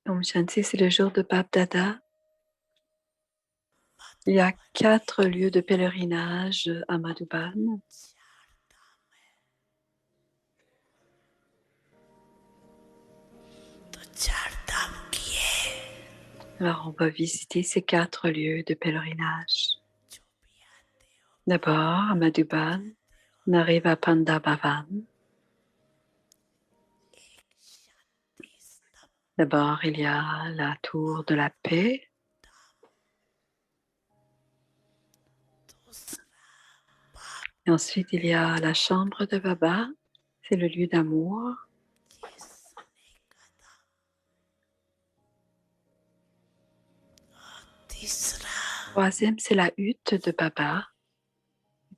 Om Shanti, c'est le jour de Bap Dada. Il y a 4 lieux de pèlerinage à Madhuban. Alors, on va visiter ces 4 lieux de pèlerinage. D'abord, à Madhuban, on arrive à Panda Bhavan. D'abord, il y a la tour de la paix. Et ensuite, il y a la chambre de Baba. C'est le lieu d'amour. Troisième, c'est la hutte de Baba.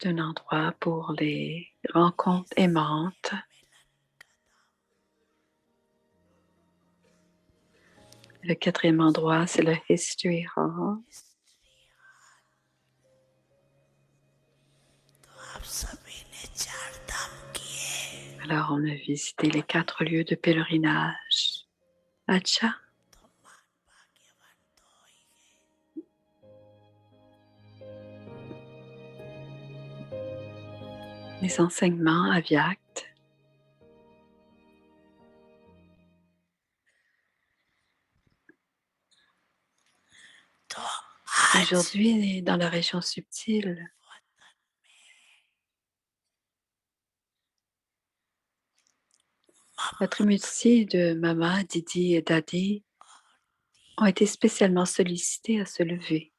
C'est un endroit pour les rencontres aimantes. Le 4e endroit, c'est le History Hall. Alors, on a visité les 4 lieux de pèlerinage. Acha. Les enseignements Avyakt. Aujourd'hui, dans la région subtile, la Trimurti de Mama, Didi et Dadi ont été spécialement sollicités à se lever.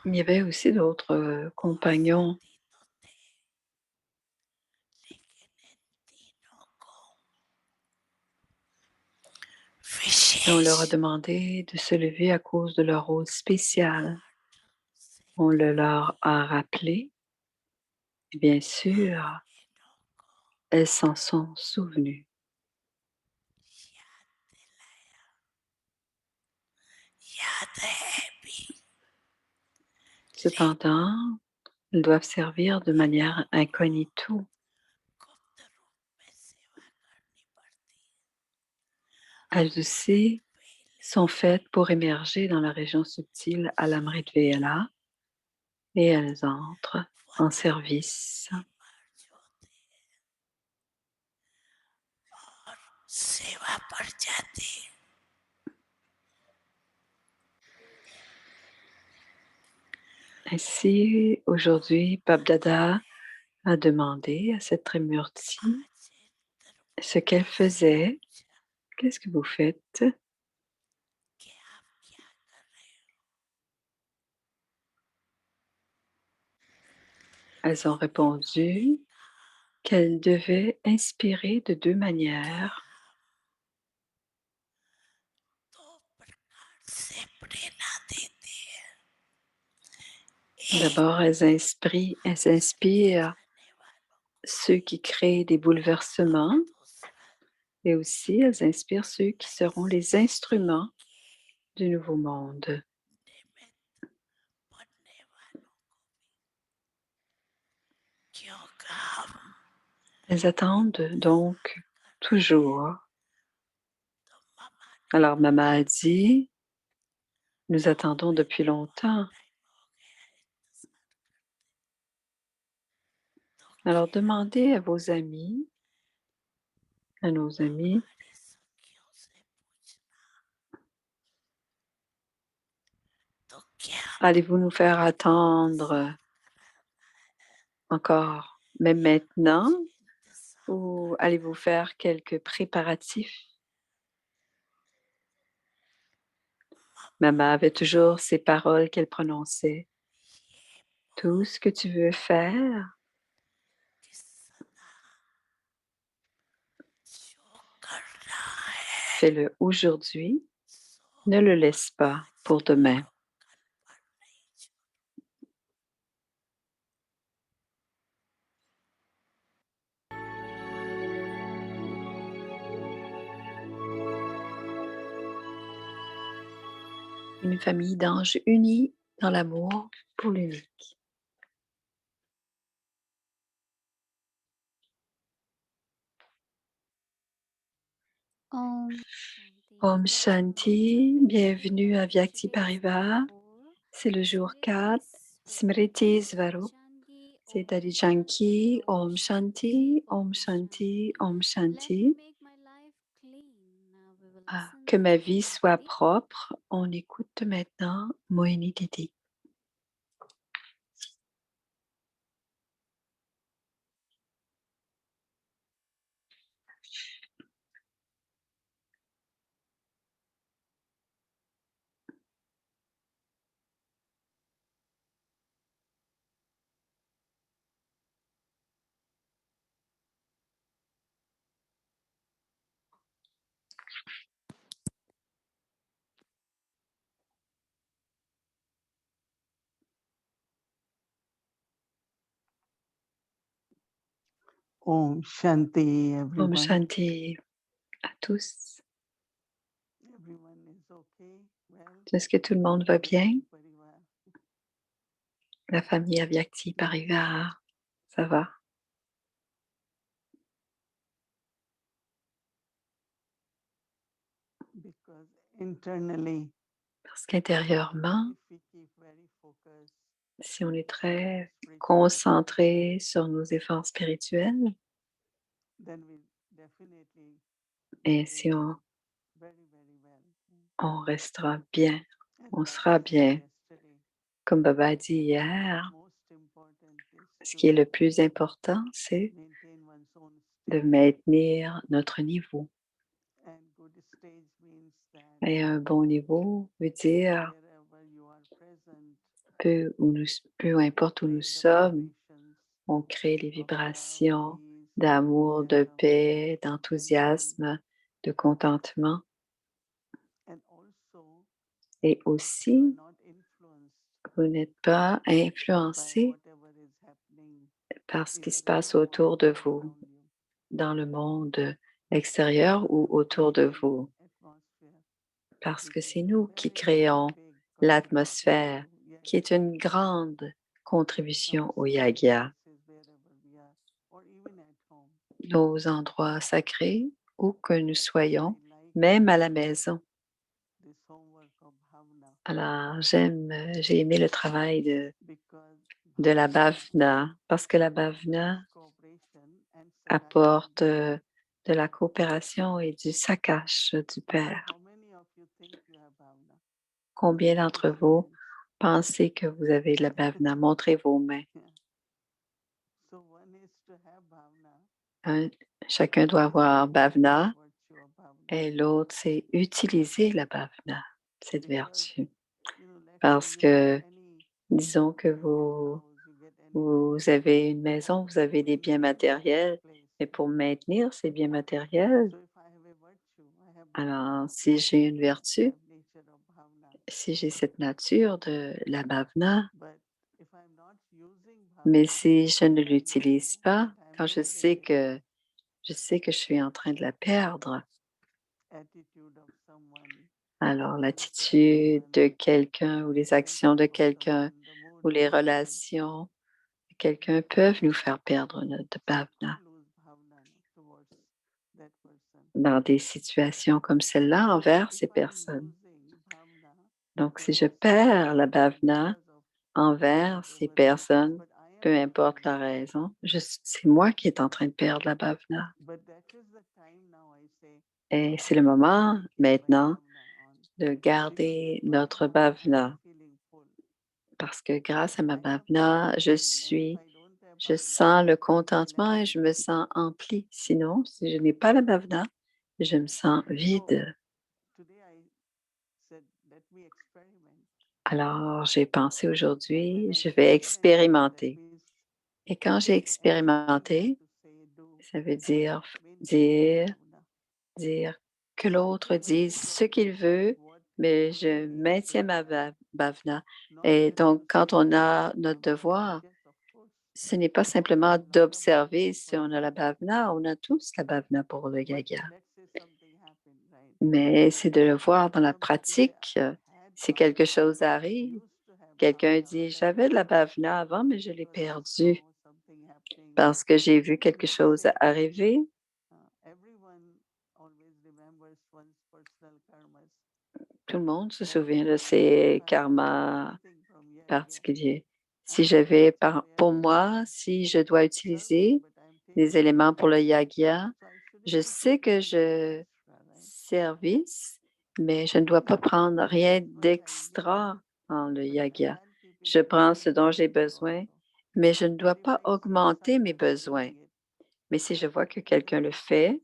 Il y avait aussi d'autres compagnons. Et on leur a demandé de se lever à cause de leur rôle spécial. On le leur a rappelé. Et bien sûr, elles s'en sont souvenues. Cependant, elles doivent servir de manière incognito. Elles aussi sont faites pour émerger dans la région subtile à l'Amrit-Vela et elles entrent en service. Ainsi, aujourd'hui, Bap Dada a demandé à cette Trimurti ce qu'elle faisait. Qu'est-ce que vous faites? Elles ont répondu qu'elles devaient inspirer de 2 manières. D'abord, elles inspirent ceux qui créent des bouleversements et aussi elles inspirent ceux qui seront les instruments du nouveau monde. Elles attendent donc toujours. Alors Maman a dit, nous attendons depuis longtemps. Alors demandez à vos amis, à nos amis, allez-vous nous faire attendre encore, même maintenant, ou allez-vous faire quelques préparatifs? Maman avait toujours ces paroles qu'elle prononçait. Tout ce que tu veux faire, fais-le aujourd'hui, ne le laisse pas pour demain. une famille d'anges unis dans l'amour pour l'unique. Om Shanti. Om Shanti, bienvenue à Vyakti Parivar. C'est le jour 4, Smriti Svarup. C'est Adijanki, Om Shanti, Om Shanti, Om Shanti. Que ma vie soit propre. On écoute maintenant Mohini Didi. Om Shanti, Om everyone. Shanti à tous. Everyone is okay? Well, Est-ce que tout le monde va bien? very well. La famille Avyakti Parivar, ça va? Because internally, Parce qu'intérieurement, if we keep very focused, si on est très concentré sur nos efforts spirituels, then we definitely et si on, very, very well. on restera bien, And on Baba sera said bien. yesterday, Comme Baba a dit hier, most important is ce qui est to le plus important, c'est maintain one's own de state. maintenir notre niveau. And good stage means that Et un bon niveau veut dire wherever you are present, peu importe où nous create the sommes, vibrations on crée les of love, vibrations peace, d'amour, de enthusiasm, paix, contentment. d'enthousiasme, de contentement. And also, Et you are aussi, not influenced vous n'êtes pas by influencé whatever is happening par ce in qui the se passe real autour de world vous, around you. dans le monde extérieur ou Because autour de we create vous, the atmosphere, parce que which is c'est nous qui very, very créons big contribution l'atmosphère, to yes, qui est une grande contribution our au sacred Yagya, places wherever we are, or even at home. nos endroits sacrés, où que nous soyons, I like même à la maison. this homework of Bhavna Alors, j'ai aimé le travail because de la Bhavna bhavna, parce que la bhavna is cooperation and apporte sakasham. de la coopération et du sakash du So Père. how many of you think you have Bhavna? Combien Raise d'entre your vous hands. pensez que vous avez de la bhavna? Montrez vos mains. Yeah. So one is to have Bhavna. Un- chacun Other doit is to avoir use this bhavna virtue of Bhavna. et l'autre, c'est utiliser la bhavna, cette Because, vertu. let's say Parce you get que, any disons que material house, you get any vous avez une maison, vous avez des biens matériels, mais pour maintenir ces biens matériels, So if I have a virtue, I have alors Bhavna, si j'ai une I vertu, have nature of Bhavna. si j'ai cette nature de la bhavna, But if I'm not using mais Bhavna, si je ne when I l'utilise know pas, that I'm quand losing je sais que je suis en train de la perdre, attitude of someone, alors words of l'attitude de someone, quelqu'un ou les actions de attitude of quelqu'un someone, the mood ou of les someone, relations de quelqu'un peuvent nous faire perdre notre so I bhavna lose Bhavna towards that person. dans des situations comme celle-là So envers if ces I'm personnes. losing Bhavna Donc, si je towards perds la someone bhavna because of envers ces whatever reason, personnes, but I am peu importe losing la it. raison, c'est moi qui est en train de perdre la bhavna. But that is the time now I say, Et c'est le moment I keep my maintenant Bhavna on. de Because garder with my notre Bhavna, I am bhavna feeling full. parce que grâce à ma I have bhavna, contentment. And if I don't have je Bhavna, sens le I feel contentement et je empty. me sens empli. Sinon, si je n'ai pas la bhavna, je me sens So vide. today I said, let me experiment. Alors, j'ai pensé And when aujourd'hui, I je vais experiment, that expérimenter. means Et quand j'ai everything I have expérimenté, to say, do, ça veut dire maintain my dire, Bhavna. dire que l'autre Whatever dise is ce of qu'il God, veut, what mais je really is maintiens ma divine. bhavna. Not Et just donc, to quand say on that I a have notre Bhavna. devoir, Yes, of course. ce n'est pas There simplement are a lot of d'observer bhavnas si for on a la Yagya. bhavna, on a tous la bhavna pour le But gaga. let's say something happened, right? Mais c'est de le voir dans la Some people say, pratique. I had Si quelque chose arrive, quelqu'un dit, j'avais de la bhavana avant, mais je l'ai perdue parce que j'ai vu quelque chose arriver. Tout le monde se souvient de ses karmas particuliers. Si pour moi, si je dois utiliser des éléments pour le yagya, je sais que je service, mais je ne dois pas prendre rien d'extra dans le yagya. Je prends ce dont j'ai besoin, mais je ne dois pas augmenter mes besoins. Mais si je vois que quelqu'un le fait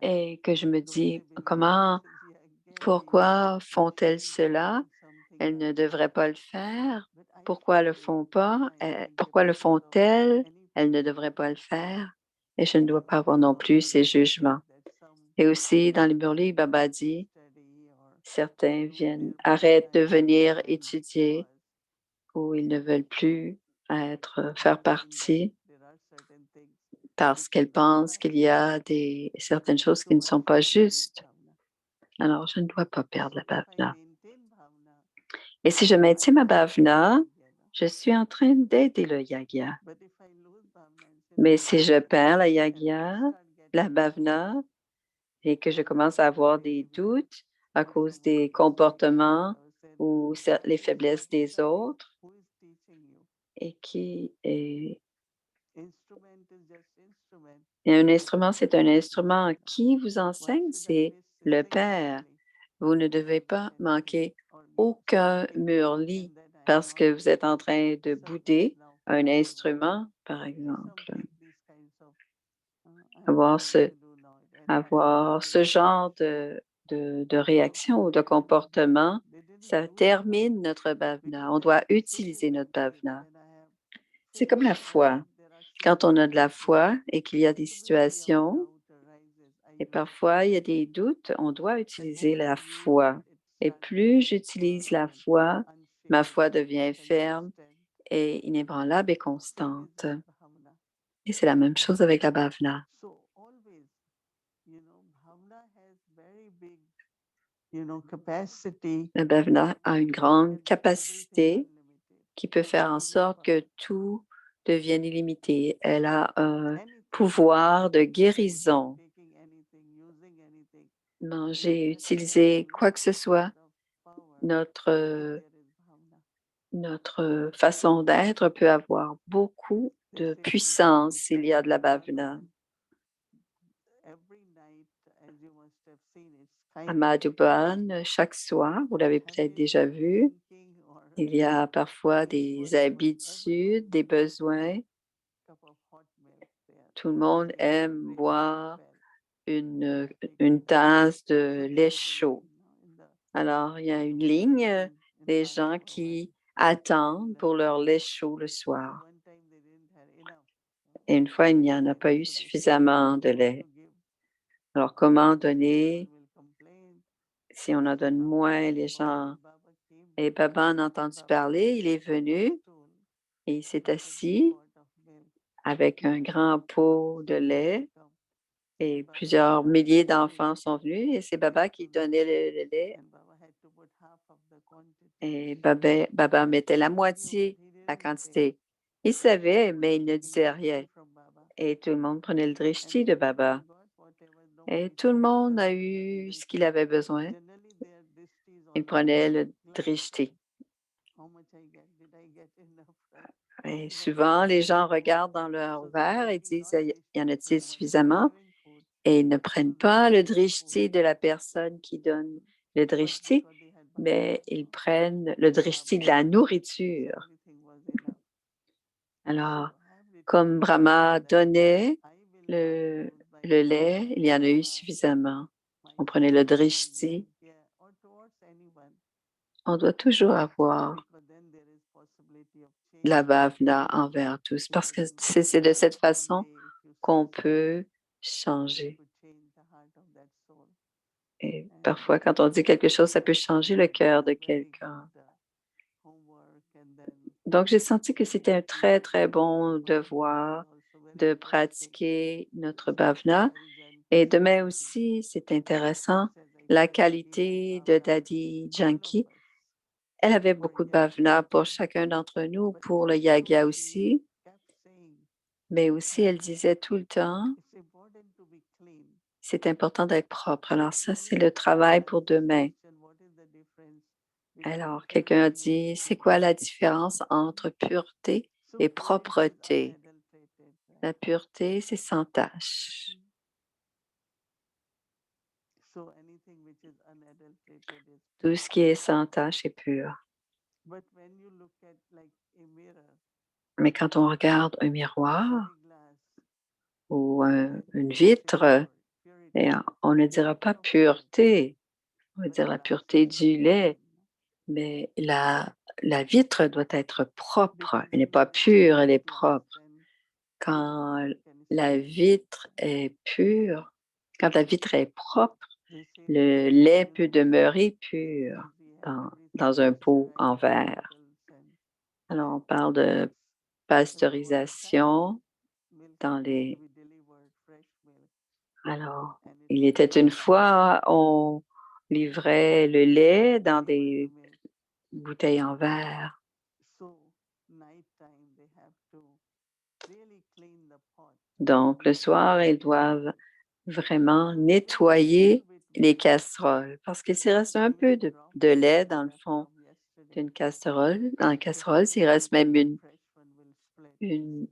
et que je me dis, pourquoi font-elles cela? Elles ne devraient pas le faire. Pourquoi le font pas? Pourquoi le font-elles? Elles ne devraient pas le faire. Et je ne dois pas avoir non plus ces jugements. Et aussi, dans les Murli, Baba dit, certains arrêtent de venir étudier ou ils ne veulent plus faire partie parce qu'elles pensent qu'il y a certaines choses qui ne sont pas justes. Alors, je ne dois pas perdre la bhavana. Et si je maintiens ma bhavana, je suis en train d'aider le yagya. Mais si je perds la bhavana, et que je commence à avoir des doutes à cause des comportements ou les faiblesses des autres, et un instrument, c'est un instrument. Qui vous enseigne? C'est le Père. Vous ne devez pas manquer aucun murli parce que vous êtes en train de bouder un instrument, par exemple. Avoir ce genre de réaction ou de comportement, ça termine notre bhavana. On doit utiliser notre bhavana. C'est comme la foi. Quand on a de la foi et qu'il y a des situations, et parfois il y a des doutes, on doit utiliser la foi. Et plus j'utilise la foi, ma foi devient ferme et inébranlable et constante. Et c'est la même chose avec la bhavana. La bhavana a une grande capacité qui peut faire en sorte que tout devienne illimité. Elle a un pouvoir de guérison. Manger, utiliser quoi que ce soit, notre façon d'être peut avoir beaucoup de puissance s'il y a de la bhavana. À Madhuban, chaque soir, vous l'avez peut-être déjà vu, il y a parfois des habitudes, des besoins. Tout le monde aime boire une tasse de lait chaud. Alors, il y a une ligne des gens qui attendent pour leur lait chaud le soir. Et une fois, il n'y en a pas eu suffisamment de lait. Alors, comment donner? Si on en donne moins, les gens... Et Baba en a entendu parler, il est venu et il s'est assis avec un grand pot de lait et plusieurs milliers d'enfants sont venus et c'est Baba qui donnait le lait. Et Baba mettait la moitié la quantité. Il savait, mais il ne disait rien. Et tout le monde prenait le drishti de Baba. Et tout le monde a eu ce qu'il avait besoin. Il prenait le drishti. Et souvent, les gens regardent dans leur verre et disent, y en a-t-il suffisamment? Et ils ne prennent pas le drishti de la personne qui donne le drishti, mais ils prennent le drishti de la nourriture. Alors, comme Brahma donnait le lait, il y en a eu suffisamment. On prenait le drishti. On doit toujours avoir la bhavana envers tous parce que c'est de cette façon qu'on peut changer. Et parfois, quand on dit quelque chose, ça peut changer le cœur de quelqu'un. Donc, j'ai senti que c'était un très, très bon devoir de pratiquer notre bhavana. Et demain aussi, c'est intéressant. la qualité de Daddy Janki. Elle avait beaucoup de bhavana pour chacun d'entre nous, pour le yaga aussi, mais aussi elle disait tout le temps, c'est important d'être propre. Alors ça, c'est le travail pour demain. Alors, quelqu'un a dit, c'est quoi la différence entre pureté et propreté? La pureté, c'est sans tache. Tout ce qui est sans tache est pur. Mais quand on regarde un miroir ou une vitre, et on ne dira pas pureté, on va dire la pureté du lait, mais la vitre doit être propre. Elle n'est pas pure, elle est propre. Quand la vitre est pure, quand la vitre est propre, le lait peut demeurer pur dans un pot en verre. Alors, on parle de pasteurisation dans les... Alors, il était une fois, on livrait le lait dans des bouteilles en verre. Donc, le soir, ils doivent vraiment nettoyer les casseroles parce qu'il s'y reste un peu de lait dans le fond d'une casserole. Dans la casserole, s'il reste même une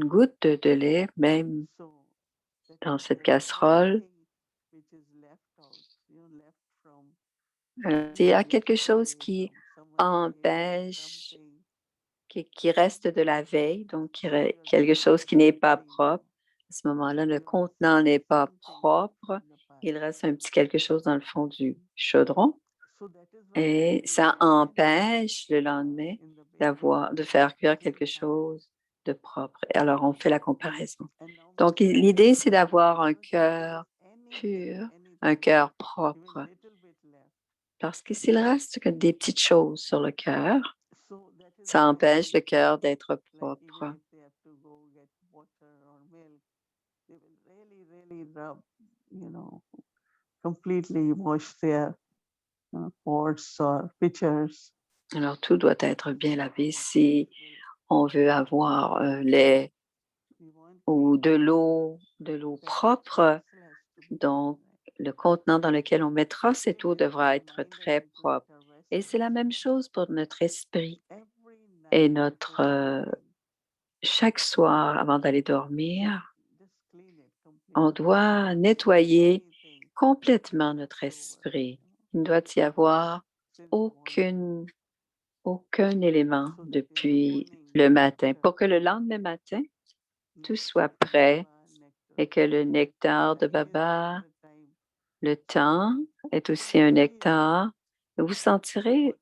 goutte de lait, même dans cette casserole, il y a quelque chose qui empêche, qui reste de la veille, donc quelque chose qui n'est pas propre. À ce moment-là, le contenant n'est pas propre. Il reste un petit quelque chose dans le fond du chaudron et ça empêche le lendemain de faire cuire quelque chose de propre. Alors, on fait la comparaison. Donc, l'idée, c'est d'avoir un cœur pur, un cœur propre. Parce que s'il reste que des petites choses sur le cœur, ça empêche le cœur d'être propre. Completely wash their pots or pitchers. Alors, tout doit être bien lavé si on veut avoir lait ou de l'eau propre. Donc, le contenant dans lequel on mettra cette eau devra être très propre. Et c'est la même chose pour notre esprit. Et chaque soir, avant d'aller dormir, on doit nettoyer complètement notre esprit. Il ne doit y avoir aucun élément depuis le matin pour que le lendemain matin, tout soit prêt et que le nectar de Baba, le temps est aussi un nectar. Vous sentirez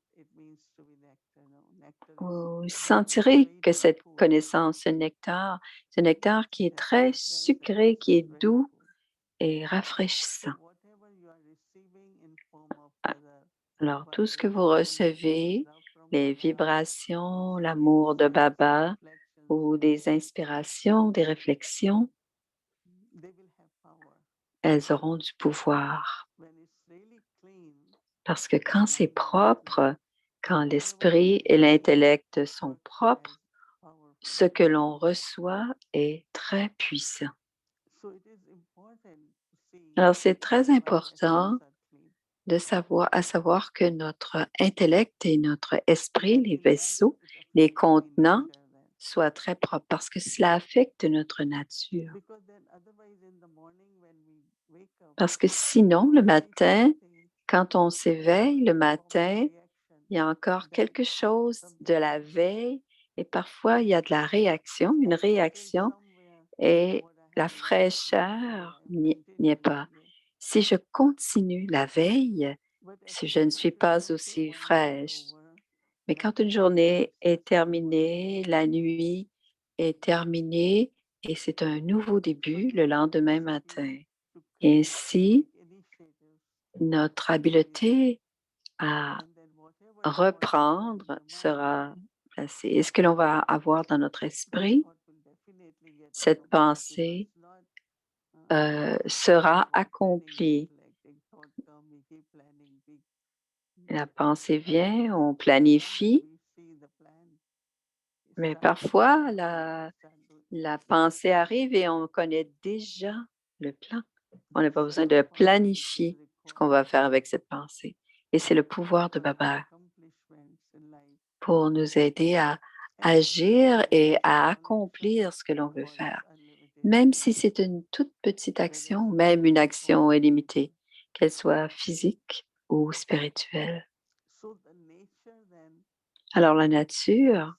que cette connaissance, ce nectar qui est très sucré, qui est doux et rafraîchissant. Alors, tout ce que vous recevez, les vibrations, l'amour de Baba ou des inspirations, des réflexions, elles auront du pouvoir. Parce que quand c'est propre, quand l'esprit et l'intellect sont propres, ce que l'on reçoit est très puissant. Alors, c'est très important de savoir que notre intellect et notre esprit, les vaisseaux, les contenants, soient très propres parce que cela affecte notre nature. Parce que sinon, le matin, quand on s'éveille le matin, il y a encore quelque chose de la veille et parfois il y a de la réaction, une réaction et la fraîcheur n'y est pas. Si je continue la veille, si je ne suis pas aussi fraîche, mais quand une journée est terminée, la nuit est terminée et c'est un nouveau début le lendemain matin. Ainsi, notre habileté à reprendre sera placée. Et ce que l'on va avoir dans notre esprit, cette pensée sera accomplie. La pensée vient, on planifie, mais parfois la pensée arrive et on connaît déjà le plan. On n'a pas besoin de planifier ce qu'on va faire avec cette pensée. Et c'est le pouvoir de Baba pour nous aider à agir et à accomplir ce que l'on veut faire. Même si c'est une toute petite action, même une action illimitée, qu'elle soit physique ou spirituelle. Alors la nature,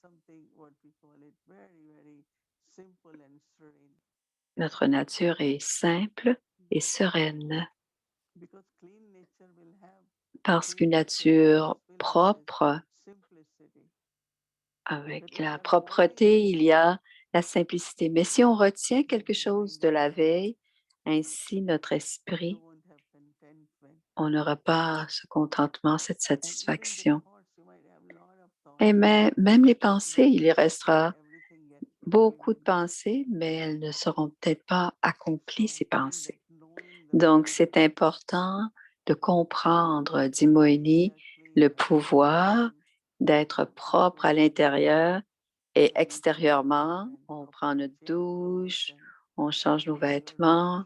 notre nature est simple et sereine parce qu'une nature propre, avec la propreté, il y a la simplicité. Mais si on retient quelque chose de la veille, ainsi notre esprit, on n'aura pas ce contentement, cette satisfaction. Et même les pensées, il y restera beaucoup de pensées, mais elles ne seront peut-être pas accomplies, ces pensées. Donc, c'est important de comprendre, dit Moini, le pouvoir d'être propre à l'intérieur et extérieurement. On prend notre douche, on change nos vêtements,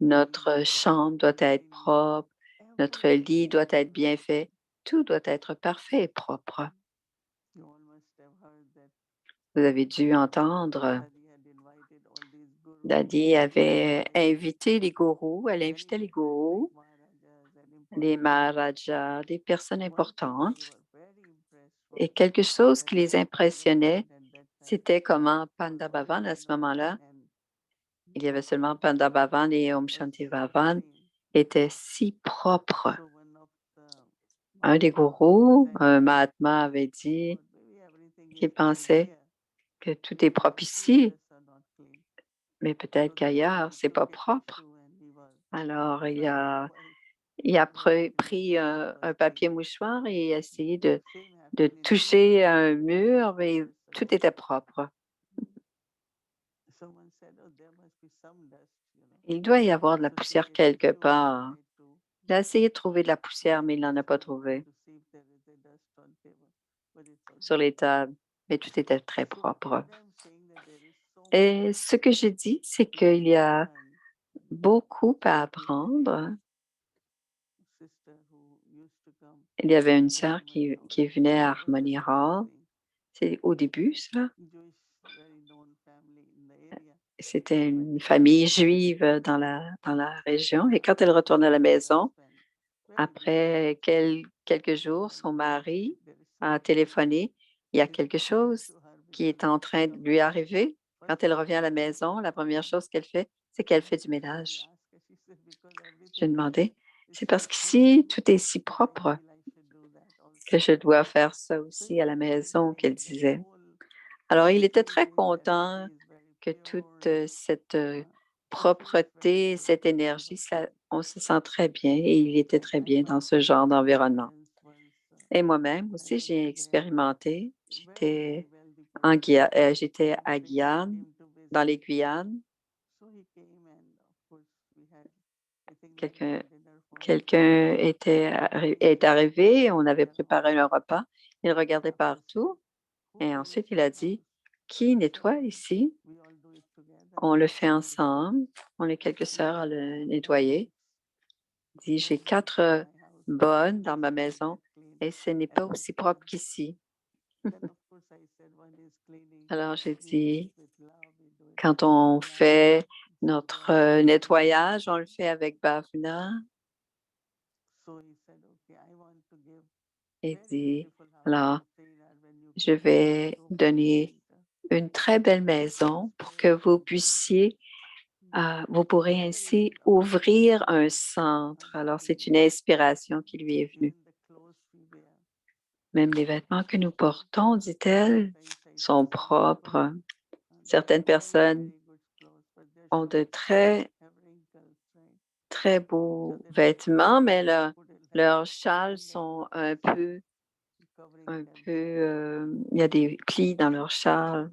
notre chambre doit être propre, notre lit doit être bien fait, tout doit être parfait et propre. Vous avez dû entendre, Dadi avait invité les gourous, elle invitait les gourous, les maharajas, des personnes importantes. Et quelque chose qui les impressionnait, c'était comment Panda Bhavan, à ce moment-là, il y avait seulement Panda Bhavan et Om Shanti Bhavan, étaient si propres. Un des gourous, un Mahatma, avait dit qu'il pensait que tout est propre ici, mais peut-être qu'ailleurs, c'est pas propre. Alors, il a pris un papier mouchoir et essayé de toucher un mur, mais tout était propre. Il doit y avoir de la poussière quelque part. Il a essayé de trouver de la poussière, mais il n'en a pas trouvé sur les tables, mais tout était très propre. Et ce que je dis, c'est qu'il y a beaucoup à apprendre. Il y avait une sœur qui venait à Harmony Hall. C'est au début, ça. C'était une famille juive dans la région. Et quand elle retourne à la maison, après quelques jours, son mari a téléphoné. Il y a quelque chose qui est en train de lui arriver. Quand elle revient à la maison, la première chose qu'elle fait, c'est qu'elle fait du ménage. J'ai demandé, c'est parce qu'ici, tout est si propre que je dois faire ça aussi à la maison, qu'elle disait. Alors, il était très content que toute cette propreté, cette énergie, on se sent très bien et il était très bien dans ce genre d'environnement. Et moi-même aussi, j'ai expérimenté. J'étais à Guyane, dans les Guyanes. Quelqu'un quelqu'un est arrivé, on avait préparé un repas. Il regardait partout et ensuite il a dit, qui nettoie ici? On le fait ensemble. On est quelques sœurs à le nettoyer. Il dit, j'ai 4 bonnes dans ma maison et ce n'est pas aussi propre qu'ici. Alors j'ai dit, quand on fait notre nettoyage, on le fait avec Bhavna. Et dit, alors, je vais donner une très belle maison pour que vous puissiez, vous pourrez ainsi ouvrir un centre. Alors, c'est une inspiration qui lui est venue. Même les vêtements que nous portons, dit-elle, sont propres. Certaines personnes ont de très, très beaux vêtements, mais leurs châles sont il y a des plis dans leurs châles.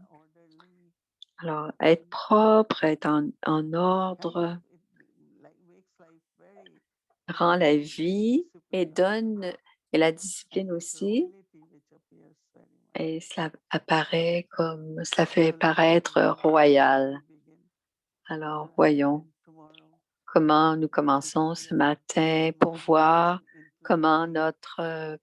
Alors, être propre, être en ordre, rend la vie et donne Et la discipline So aussi, humility which appears very much. et cela fait Well, paraître how royal. we begin Alors, and voyons tomorrow comment nous to commençons see ce that matin my pour voir mind comment implicitly notre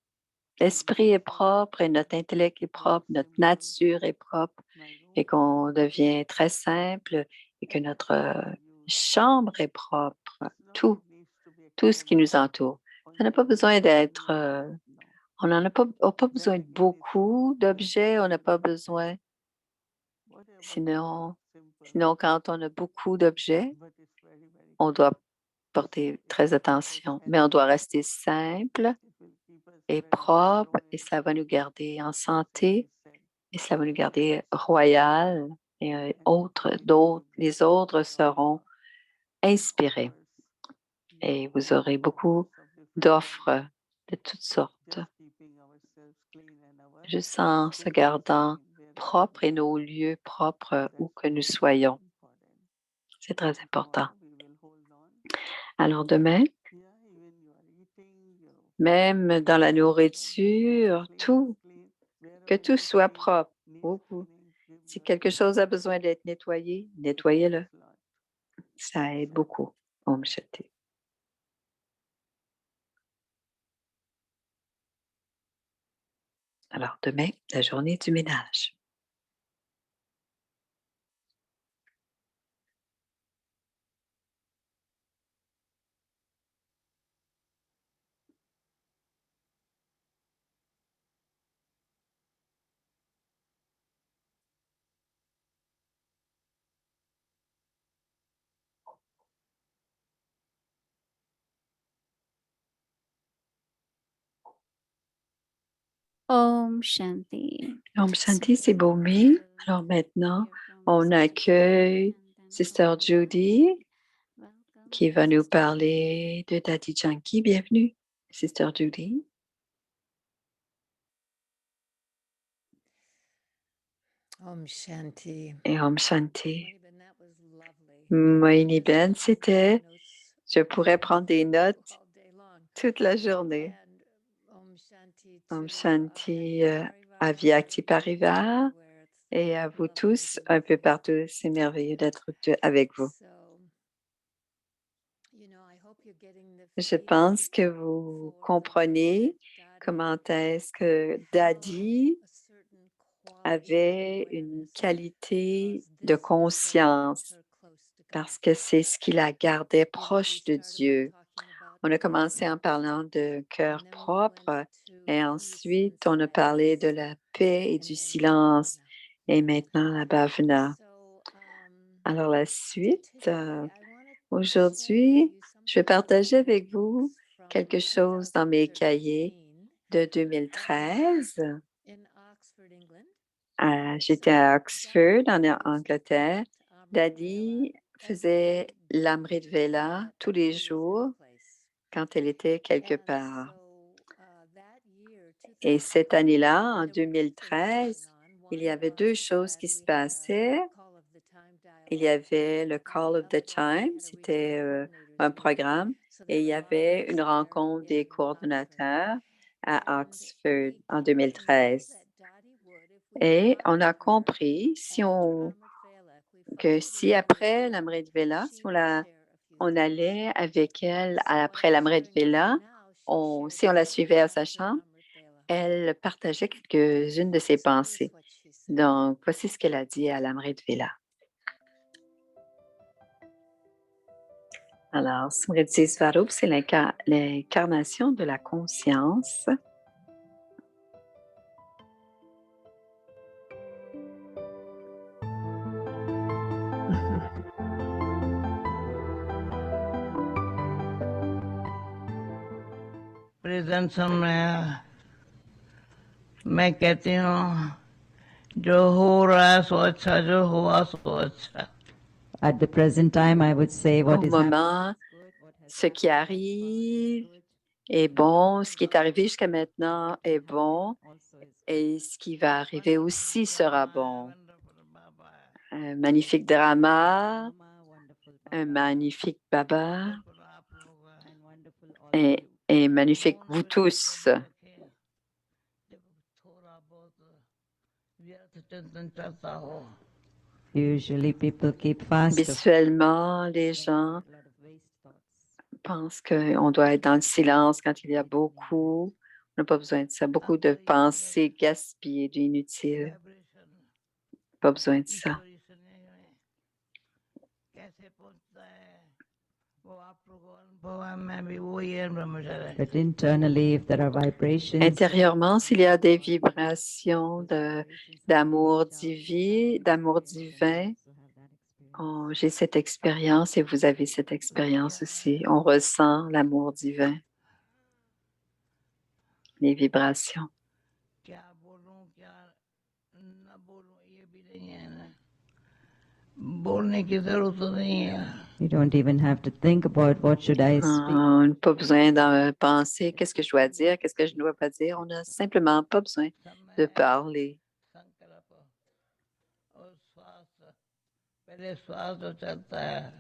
is esprit est beautiful, propre et notre intellect est very propre, notre simple. nature est propre My room et is qu'on beautiful. devient très simple et que notre I use. chambre est propre. It's not Tout, it needs to be tout ce qui nous extravagant entoure. or Ça n'a need pas to be besoin d'être, materialistic. No. on n'en a pas besoin Then de again, it's beaucoup d'objets, on n'a pas simple. besoin. Whatever we have, Sinon, simple, sinon, quand on a beaucoup d'objets, but it's very, very on good. doit So porter it très will keep us attention. Mais on doit healthy. rester simple It will keep us et very propre et heroic, cela va nous garder en as it santé is said. et cela va nous garder royal et And according to les autres seront inspirés offers, et new vous aurez beaucoup offers of different kinds, d'offres de toutes sortes, just keeping ourselves clean and our juste en se spaces gardant clean wherever we propres et are. nos lieux propres où That's que nous very soyons. important. C'est très And important. tomorrow we will hold on. Alors demain, Yeah, even you are eating, your même dans la whatever you are doing, nourriture, it's clean. que Wherever tout it is soit clean, propre. needs cleaning, give Si God quelque chose a thanks. besoin d'être nettoyé, It helps nettoyez-le. a lot. Ça aide So beaucoup. Om Shanti. Alors demain, la journée du ménage. Om Shanti. Om Shanti, c'est Bomi. Alors maintenant, on accueille Sister Judy qui va nous parler de Daddy Janki. Bienvenue, Sister Judy. Om Shanti. Et Om Shanti. Moiniben, that was lovely. Moini Ben, I could take c'était, notes je pourrais prendre des notes all day long. toute la journée. And Om Shanti Om to Shanti à Avyakti Vyakti Parivar and Parivar everywhere. It's et à vous lovely to tous be un with peu you. partout. C'est merveilleux d'être avec vous. So, I hope you're getting the Je feeling pense que vous for the way comprenez that comment Daddy est-ce que held Daddy a certain quality of avait une awareness qualité because de this is what kept conscience her close to God. parce que c'est ce qui la gardait We proche de started by Dieu. talking about On a the commencé en heart, parlant de and cœur then we went propre to et peace and ensuite on a parlé de silence, la paix et and du then silence bhavna. et maintenant la bhavana. So, Alors la suite, today I want to share with aujourd'hui, you je vais something in partager my avec vous notes from quelque chose dans mes cahiers 2013 de 2013. in Oxford, England. J'étais à So, Oxford, Daddy en used to Angleterre. chant Amrit Vela Daddy faisait every l'Amrit day Vela tous les when he was in a jours place. quand elle était quelque And part. so that year, Et cette année-là, en there were two things going 2013, on. il One y avait deux was choses that qui se we had passaient. a Call of the Time Il y dialogue, avait le and Call the of the other was we Time, had a regional c'était coordinators un meeting. programme, So et there il were y a lot of avait us une there rencontre des in Oxford. coordonnateurs à And Oxford we en came to know 2013. that Dottie would, if we Et on a talked to her compris, after Amrit Vela, if we que followed her si to the après room, l'Amrit Vela, si she would share a few on things. allait avec elle So what après I'm l'Amrit sharing with you Vela, now, she shared si on with la me suivait à sa after chambre, Amrit Vela. elle partageait quelques-unes de ses So here's pensées. what she said. Donc, voici ce qu'elle a dit à l'Amrit Vela. Alors, Smriti Swarup, c'est l'incarnation de la conscience. प्रेजेंशन में मैं कहती हूँ जो हो रहा है सो अच्छा, जो हुआ सो अच्छा. At the present time, I would say what Au is happening moment, is good, what has ce qui happened thus far is arrive good, est what will bon, happen ce qui est also arrivé is jusqu'à good, maintenant what est will happen bon, also is good. et ce qui va arriver aussi sera bon. Wonderful Baba, Un magnifique drama, Mama, wonderful un Baba, magnifique Baba wonderful आप लोग हैं. and wonderful all of you. et magnifique vous tous. Usually people keep fast of Visuellement, les gens a lot of waste thoughts. pensent qu'on doit être dans le silence quand il y a beaucoup. On n'a pas besoin de ça. Beaucoup de pensées gaspillées, d'inutiles. Pas besoin de ça. ईश्वरी सुनेगा में कैसे पहुंचता है वो आप लोगों को अनुभव है मैं भी वही है ब्रह्मचारी But internally, if there are vibrations, Intérieurement, s'il y a des vibrations d'amour divin, j'ai cette expérience et vous avez cette expérience aussi. On ressent l'amour divin, les vibrations. क्या बोलूं क्या न बोलूं ये भी नहीं है ना बोलने की जरूरत तो नहीं है you don't even have to think about what should I speak. On n'a pas besoin de penser qu'est-ce que je dois dire, qu'est-ce que je ne dois pas dire. On n'a simplement pas besoin de parler. संकल्प और श्वास पहले श्वास जो चलता है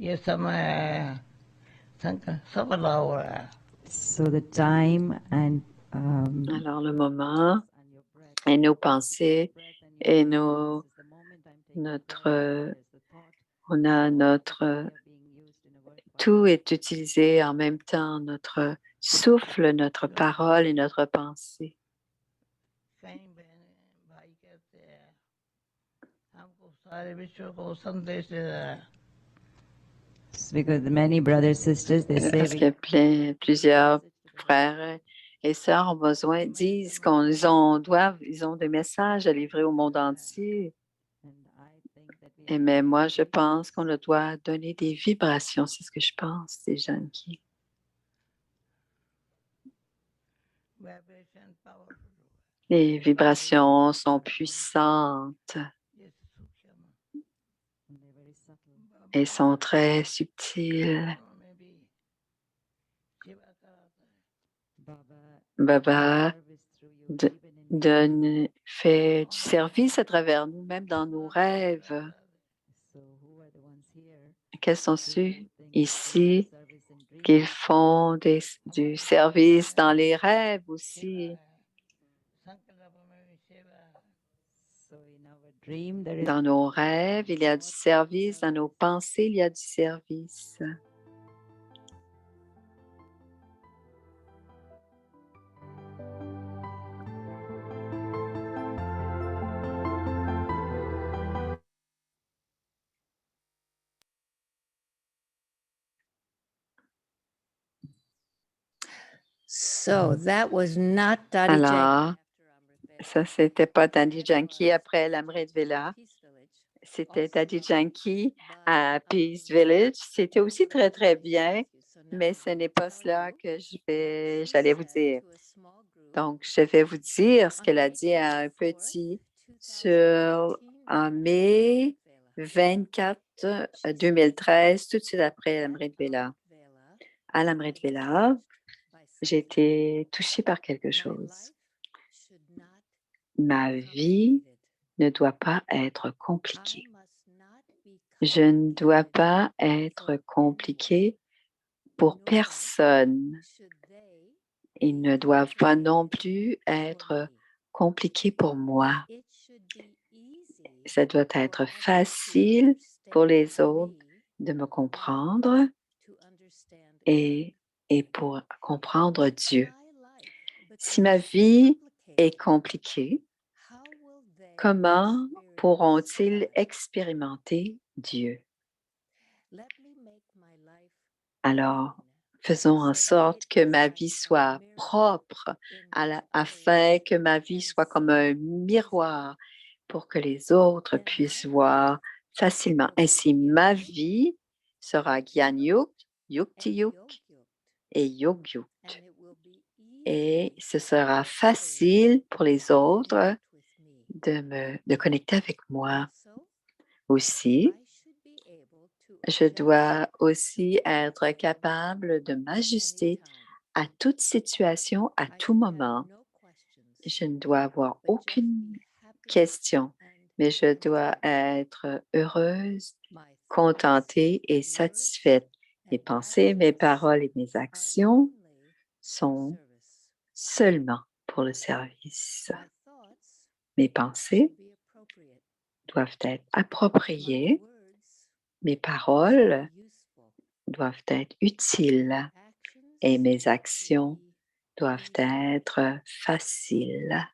ये समय है संकल्प सफला हो रहा है So the time and Alors, le moment et nos pensées et on a tout est utilisé en même temps, notre souffle, notre parole et notre pensée. कई बहन भाई कहते हैं हमको सारे विश्व को संदेश दे रहा है because many brothers sisters they say Parce que plusieurs frères et sœurs disent qu'ils ont des messages à livrer au monde entier. Mais moi, je pense qu'on doit donner des vibrations, c'est ce que je pense, ces jeunes qui. Vibration powerful Les vibrations sont puissantes ये सूक्ष्म et sont très subtiles. में भी सेवा कराता है Baba fait du service à travers nous, même dans nos rêves. Quels sont ceux ici qui font du service dans les rêves aussi? संकल्प में भी सेवा है so in our dream there is Dans nos rêves, il y a du service. Dans nos pensées, il y a du service. So that was not Daddy Janki. Alors, ça, c'était pas Daddy Janki après l'Amrit Vela. C'était Daddy Janki à Peace Village. C'était aussi très, très bien, mais ce n'est pas cela que j'allais vous dire. Donc, je vais vous dire ce qu'elle a dit à un petit en mai 24 2013, tout de suite après l'Amrit Vela. À l'Amrit Vela, j'ai été touchée par quelque chose. Ma vie ne doit pas être compliquée. Je ne dois pas être compliquée pour personne. Ils ne doivent pas non plus être compliqués pour moi. Ça doit être facile pour les autres de me comprendre et pour comprendre Dieu. Si ma vie est compliquée, comment pourront-ils expérimenter Dieu? Alors, faisons en sorte que ma vie soit propre afin que ma vie soit comme un miroir pour que les autres puissent voir facilement. Ainsi, ma vie sera Gyan-Yuk, Yukti-Yuk et Yog-Yuk. Et ce sera facile pour les autres de connecter avec moi. Aussi, je dois aussi être capable de m'ajuster à toute situation, à tout moment. Je ne dois avoir aucune question, mais je dois être heureuse, contentée et satisfaite. Mes pensées, mes paroles et mes actions sont seulement pour le service. Mes pensées doivent être appropriées. Mes paroles doivent être utiles et mes actions doivent être faciles.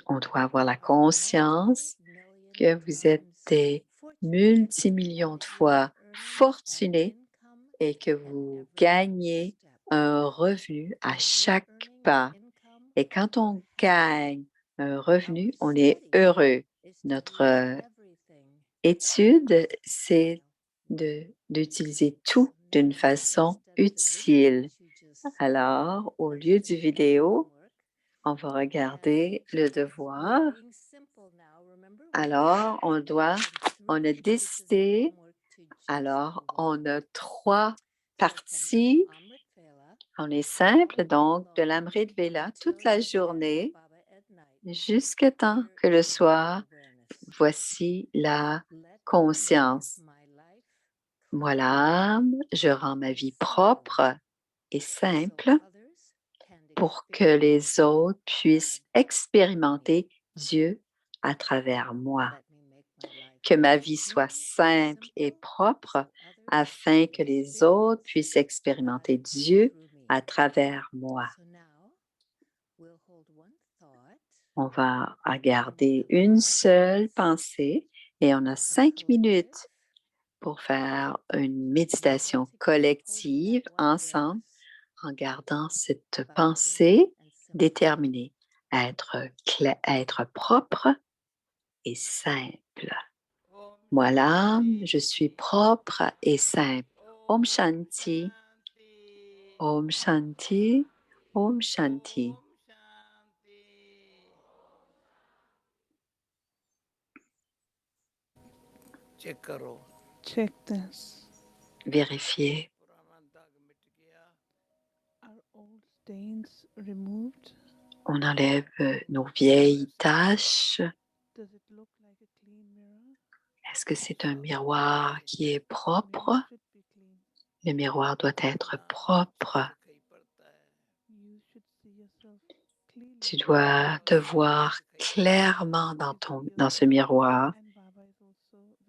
On doit avoir la conscience que vous êtes des multimillions de fois fortunés et que vous gagnez un revenu à chaque pas. Et quand on gagne un revenu, on est heureux. Notre étude, c'est d'utiliser tout d'une façon utile. Alors, au lieu du vidéo, on va regarder le devoir. Alors, on a décidé, alors on a 3 parties. On est simple, donc de l'Amrit Vela toute la journée jusqu'à temps que le soir, voici la conscience. Moi, l'âme, je rends ma vie propre et simple pour que les autres puissent expérimenter Dieu à travers moi. Que ma vie soit simple et propre afin que les autres puissent expérimenter Dieu à travers moi. On va garder une seule pensée et on a 5 minutes pour faire une méditation collective ensemble en gardant cette pensée déterminée à être propre et simple. Moi, l'âme, je suis propre et simple. Om Shanti, Om Shanti, Om Shanti. Check करो Check this. Vérifiez. पुराना दाग मिट गया Are old stains removed? On enlève nos vieilles taches. Does it look like a clean mirror? Est-ce que c'est un miroir qui est propre? Mirror should be clean. Le miroir doit être propre. दिखाई पड़ता है You should see yourself clearly. Tu dois te voir clairement dans ce miroir. And Baba is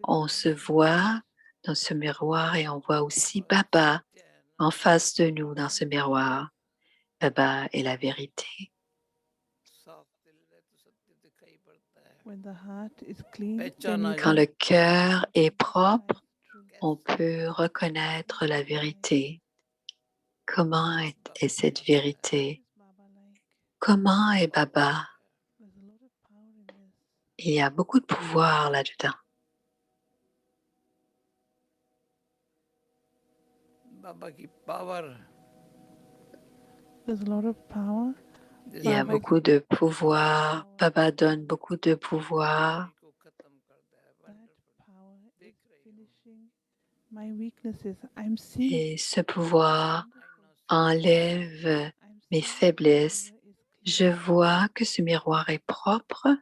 also On se voit dans ce miroir et on voit aussi Baba en face de nous dans ce miroir. Baba est la vérité. साफ दिल है तो सत्य दिखाई पड़ता है when the heart is clean, पहचाना then you Quand can le cœur est propre, recognize truth. on peut reconnaître la vérité. Comment est cette vérité? What is Baba like? Comment est Baba? There's a lot of power in this. Il y a beaucoup de pouvoir là-dedans. बाबा की power There's a lot of power. Il y a Baba beaucoup de pouvoir. Baba donne beaucoup de pouvoir. को खत्म कर दे That power is finishing my weaknesses. I'm seeing Et ce pouvoir enlève mes faiblesses. Je vois que ce miroir est propre.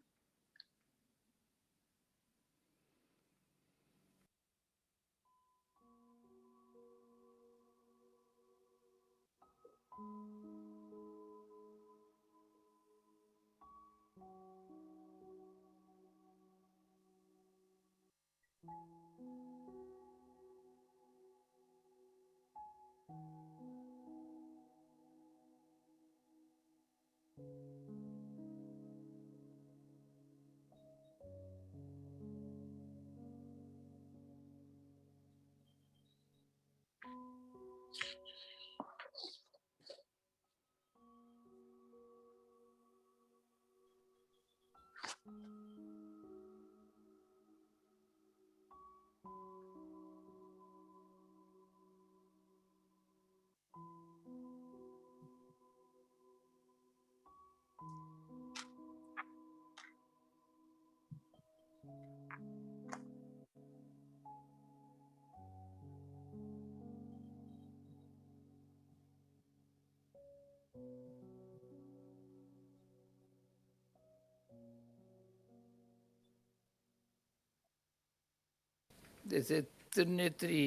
जैसे त्रिनेत्री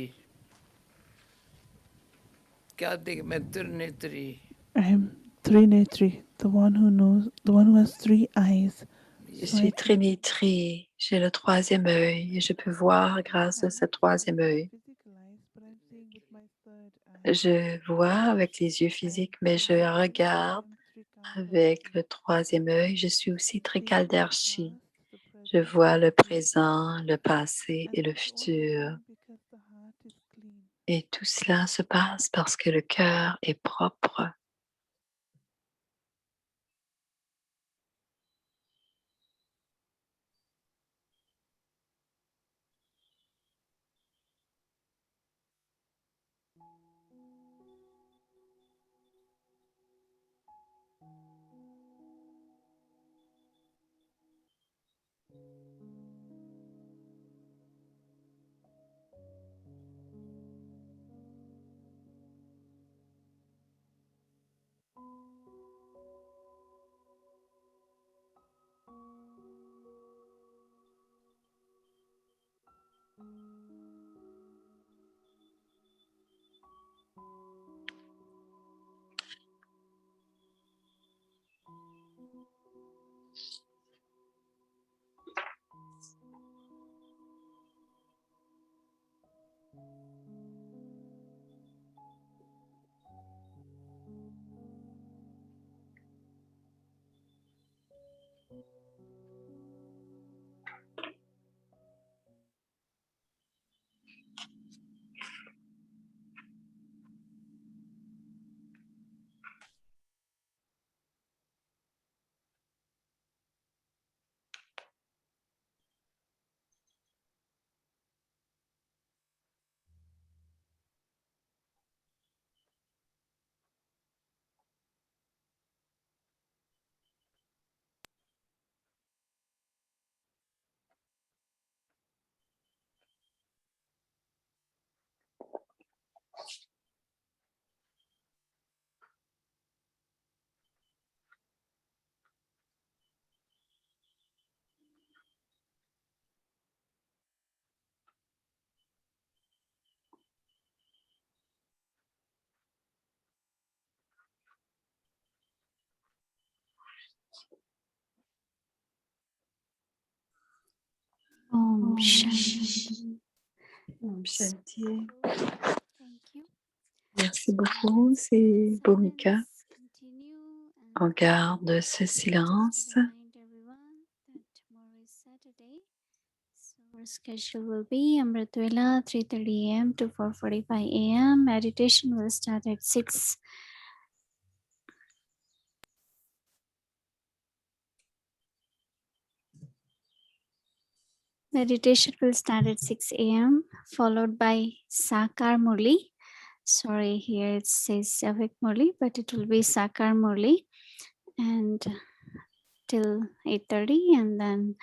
क्या देख मैं त्रिनेत्री I'm Trinetri, the one who has three eyes. Je So I suis can Trinitri, j'ai le troisième œil et je peux voir grâce à ce troisième œil. physical eyes, but I'm seeing with my third eye. Je vois avec les yeux physiques, mais je regarde avec le troisième œil. Je suis aussi Trikaldarshi. Je vois le présent, le passé et le futur. Et tout cela se passe parce que le cœur est propre. Om Shanti. Om Shanti. Thank you. Merci beaucoup, c'est Bhumika. Let's continue and On garde ce just silence. to remind everyone that tomorrow is Saturday. So our schedule will be Amrit Vela 3:30 a.m. to 4:45 a.m. Meditation will start at 6. Meditation will start at 6 a.m. followed by Sakar Murli. Sorry, here it says Savik Murli, but it will be Sakar Murli and till 8:30, and then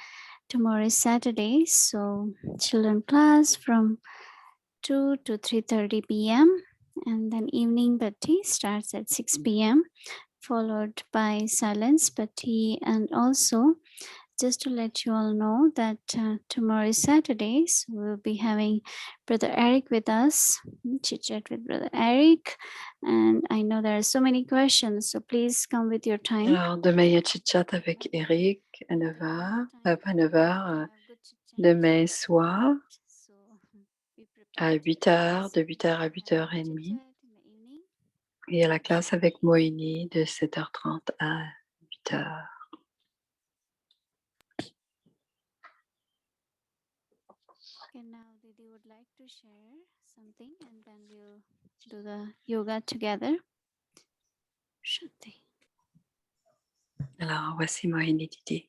tomorrow is Saturday, so children class from 2 to 3:30 p.m. and then evening bhatti starts at 6 p.m. followed by silence bhatti, and also just to let you all know that tomorrow is Saturday, so we'll be having Brother Eric with us, chit chat with Brother Eric. And I know there are so many questions, so please come with your time. Alors, demain, il y a chit-chat avec Eric à 9h, pas 9h, demain soir à 8h, de 8h à 8h30. Et à la classe avec Moïni de 7h30 à 8h. Okay, now Didi would like to share something and then we'll do the yoga together. Shanti. Alors, voici Moïni Didi.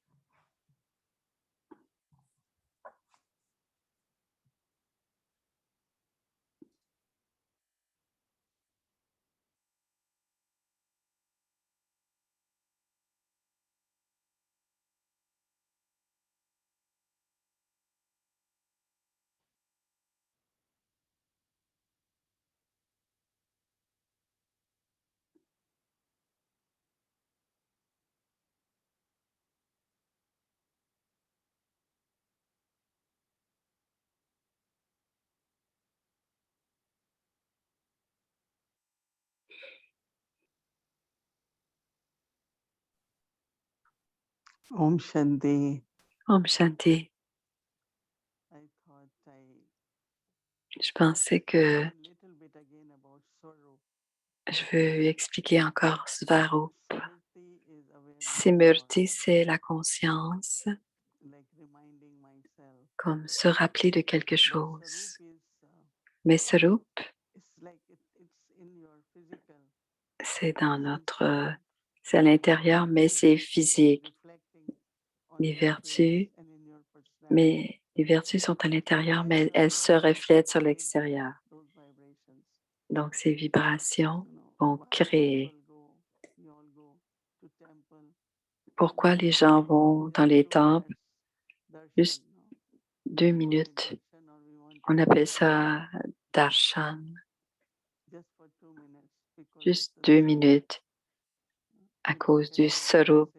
Om Shanti. Om Shanti. I thought Je pensais que a little bit again about Swarup. je veux expliquer encore Svarup. Smriti is awareness, Simurti, c'est la conscience, like reminding myself. comme se rappeler de quelque But chose. Swarup is, Mais Sarup, it's like it's in your physical. c'est dans notre, c'est à l'intérieur, mais c'est physique. Reflecting on Les your vertus, face and in your personality. mais les vertus sont à l'intérieur, mais elles se reflètent sur l'extérieur. Those vibrations. Donc, ces vibrations You know, vont why créer. people go, we all go to temple, Pourquoi les gens vont dans les temples darshan, juste no? 2 We want a minutes? darshan or we want On to appelle ça darshan, just for 2 minutes because juste it's a 2 Swarup. minutes à We cause look du at their Sarup. faces,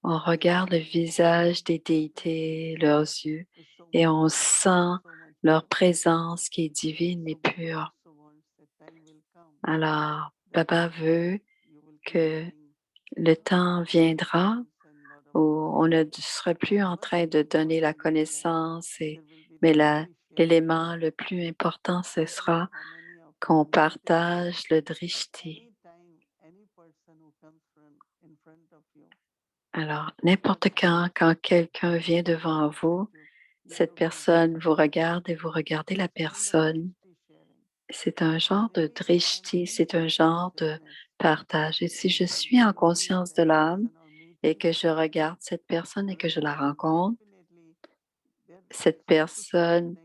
On regarde le visage des déités, leurs yeux, it's so et much on love, sent so much leur love. présence qui est divine et So Baba pure. also wants that time will come Alors, that Baba veut you will keep que giving le temps viendra and lot of où on ne knowledge. sera plus en But train the de donner la important is that connaissance, there will be mais drishti sharing. l'élément le plus important, ce I don't know sera how many of qu'on you notice partage le drishti. anytime any person who comes in front of you, Alors, n'importe quand quelqu'un vient devant vous, cette personne vous regarde et vous regardez la personne. C'est un genre de drishti, c'est un genre de partage. Et si je suis en conscience de l'âme et que je regarde cette personne et que je la rencontre, cette personne,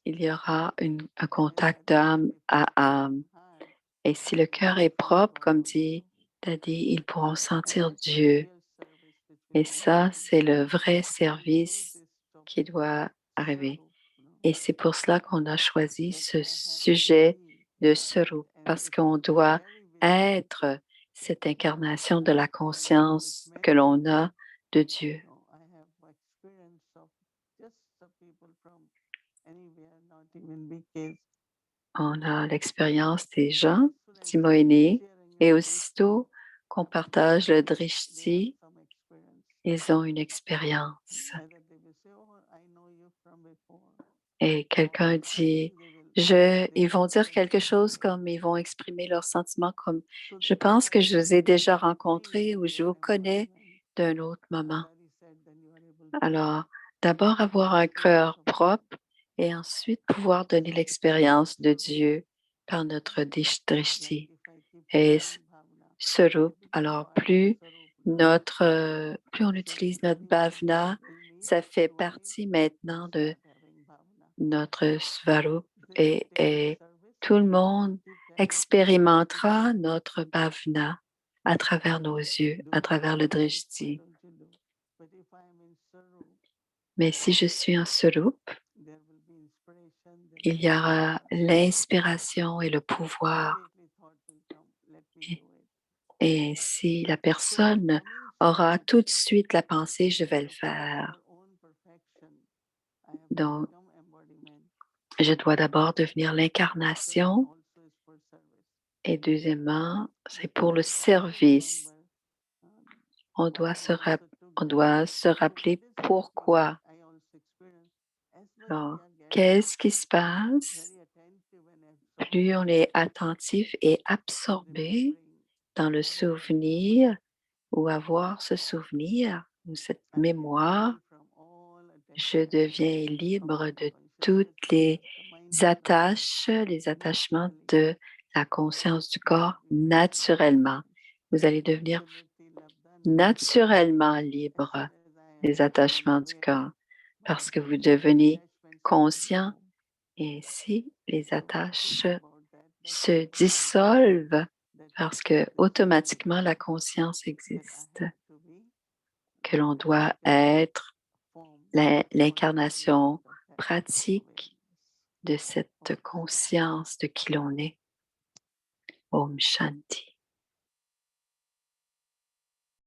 il y aura un contact d'âme à âme. Et si le cœur est propre, comme dit Daddy, ils pourront sentir Dieu. Et ça, c'est le vrai service qui doit arriver. Et c'est pour cela qu'on a choisi ce sujet de Sarup, parce qu'on doit être cette incarnation de la conscience que l'on a de Dieu. On a l'expérience des gens, Timoénée, et aussitôt qu'on partage le drishti, ils ont une expérience. Et quelqu'un dit, ils vont dire quelque chose comme, ils vont exprimer leurs sentiments comme, je pense que je vous ai déjà rencontré ou je vous connais d'un autre moment. Alors, d'abord avoir un cœur propre et ensuite pouvoir donner l'expérience de Dieu par notre drishti. Et Sarup, alors plus on utilise notre bhavana, ça fait partie maintenant de notre Svarup et tout le monde expérimentera notre bhavana à travers nos yeux, à travers le drishti. Mais si je suis en Sarup, il y aura l'inspiration et le pouvoir. Et si la personne aura tout de suite la pensée, je vais le faire. Donc, je dois d'abord devenir l'incarnation et deuxièmement, c'est pour le service. On doit se rappeler pourquoi. Alors, qu'est-ce qui se passe? Plus on est attentif et absorbé dans le souvenir ou avoir ce souvenir ou cette mémoire, je deviens libre de toutes les attachements de la conscience du corps naturellement. Vous allez devenir naturellement libre des attachements du corps parce que vous devenez conscient et ainsi les attaches se dissolvent parce que automatiquement la conscience existe, que l'on doit être l'incarnation pratique de cette conscience de qui l'on est. Om Shanti.